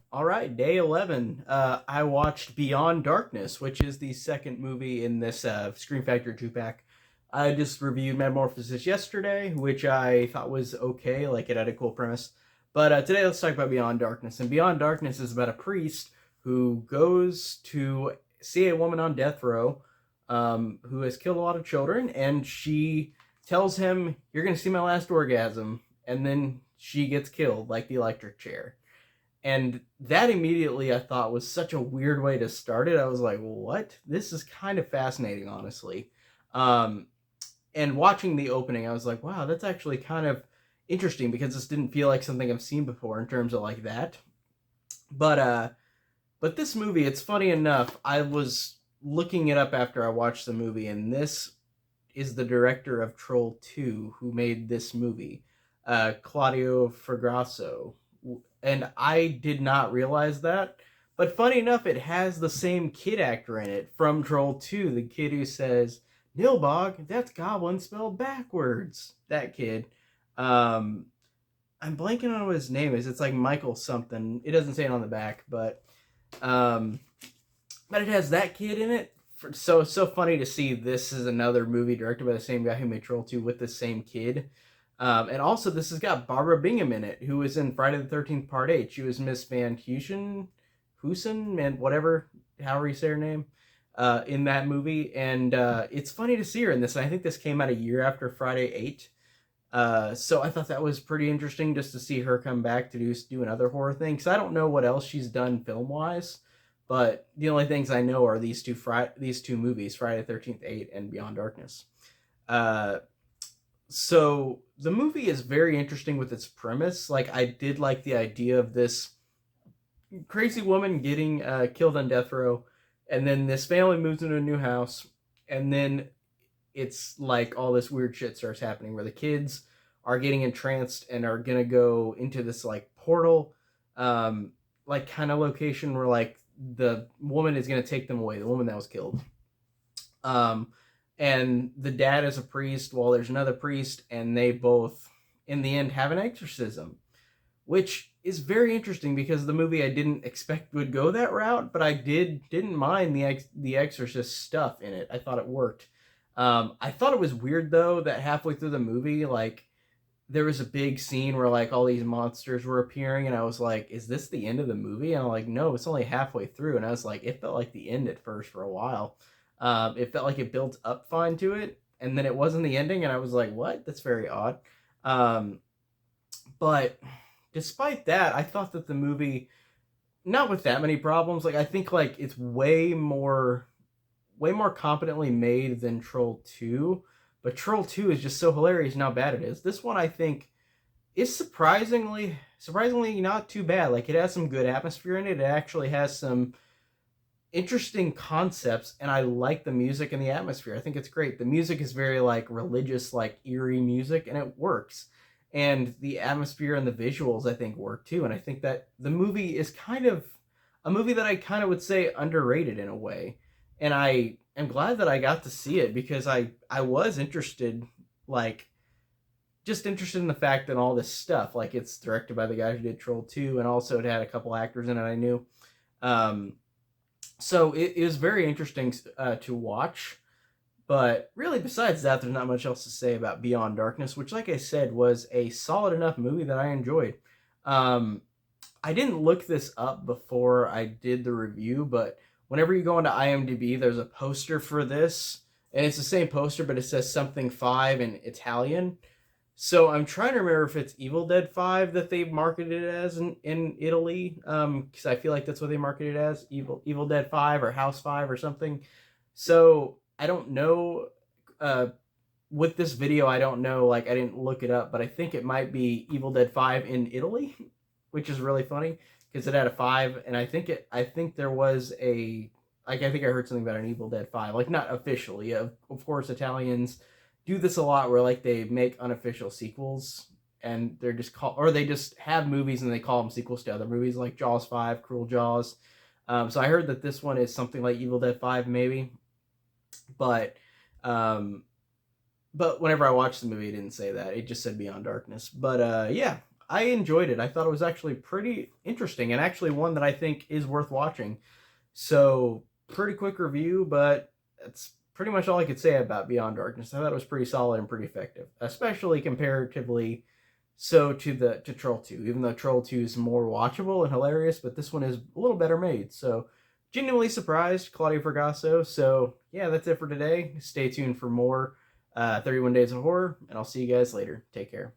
All right, day 11. I watched Beyond Darkness, which is the second movie in this Scream Factory 2 pack. I just reviewed Metamorphosis yesterday, which I thought was okay, like it had a cool premise. But today let's talk about Beyond Darkness. And Beyond Darkness is about a priest who goes to see a woman on death row who has killed a lot of children, and she tells him, "You're going to see my last orgasm," and then she gets killed, like the electric chair. And that immediately I thought was such a weird way to start it. I was like, what? This is kind of fascinating, honestly. Um, and watching the opening, I was like, wow, that's actually kind of interesting because this didn't feel like something I've seen before in terms of like that. But but this movie, it's funny enough. I was looking it up after I watched the movie, and this is the director of Troll 2 who made this movie, Claudio Fragasso. And I did not realize that. But funny enough, it has the same kid actor in it from Troll 2, the kid who says, Nilbog, that's goblin spelled backwards. That kid. Um, I'm blanking on what his name is. It's like Michael something. It doesn't say it on the back, um, but it has that kid in it. So funny to see this is another movie directed by the same guy who made Troll 2 with the same kid. And also, this has got Barbara Bingham in it, who was in Friday the 13th Part 8. She was Miss Van Heusen, and whatever, however you say her name, in that movie. And it's funny to see her in this. And I think this came out a year after Friday 8. So I thought that was pretty interesting just to see her come back to do another horror thing. Because I don't know what else she's done film wise, but the only things I know are these two movies, Friday the 13th 8 and Beyond Darkness. Uh, so the movie is very interesting with its premise. Like I did like the idea of this crazy woman getting killed on death row, and then this family moves into a new house, and then it's like all this weird shit starts happening where the kids are getting entranced and are gonna go into this like portal, like kind of location where like the woman is gonna take them away, the woman that was killed. Um, and the dad is a priest while there's another priest, and they both, in the end, have an exorcism, which is very interesting because the movie I didn't expect would go that route, but I didn't mind the Exorcist stuff in it. I thought it worked. I thought it was weird though that halfway through the movie, like there was a big scene where like all these monsters were appearing, and I was like, "Is this the end of the movie?" And I'm like, "No, it's only halfway through." And I was like, "It felt like the end at first for a while. It felt like it built up fine to it, and then it wasn't the ending." And I was like, "What? That's very odd." Um, but despite that, I thought that the movie, not with that many problems, like I think like it's way more competently made than Troll 2, but Troll 2 is just so hilarious and how bad it is. This one I think is surprisingly not too bad. Like it has some good atmosphere in it. It actually has some interesting concepts, and I like the music and the atmosphere. I think it's great. The music is very like religious, like eerie music, and it works. And the atmosphere and the visuals I think work too. And I think that the movie is kind of a movie that I kind of would say underrated in a way. And I am glad that I got to see it because I was interested, like just interested in the fact that all this stuff, like it's directed by the guy who did Troll 2, and also it had a couple actors in it I knew. Um, so it is very interesting to watch. But really, besides that, there's not much else to say about Beyond Darkness, which, like I said, was a solid enough movie that I enjoyed. Um, I didn't look this up before I did the review, but whenever you go into IMDb, there's a poster for this, and it's the same poster, but it says something 5 in Italian. So I'm trying to remember if it's Evil Dead 5 that they marketed it as in Italy, because I feel like that's what they marketed it as, Evil Dead 5 or House 5 or something. So I don't know. Uh, with this video, I don't know. Like I didn't look it up, but I think it might be Evil Dead 5 in Italy, which is really funny because it had a 5, and I think there was a like I think I heard something about an Evil Dead 5, like not officially. Of course, Italians do this a lot where like they make unofficial sequels, and they're just call or they just have movies and they call them sequels to other movies like Jaws 5, Cruel Jaws. So I heard that this one is something like Evil Dead 5 maybe, but um, but whenever I watched the movie, it didn't say that. It just said Beyond Darkness. But yeah, I enjoyed it. I thought it was actually pretty interesting and actually one that I think is worth watching. So, pretty quick review, but that's pretty much all I could say about Beyond Darkness. I thought it was pretty solid and pretty effective, especially comparatively so to Troll 2, even though Troll 2 is more watchable and hilarious, but this one is a little better made. So, genuinely surprised, Claudio Fragasso. So, yeah, that's it for today. Stay tuned for more 31 Days of Horror, and I'll see you guys later. Take care.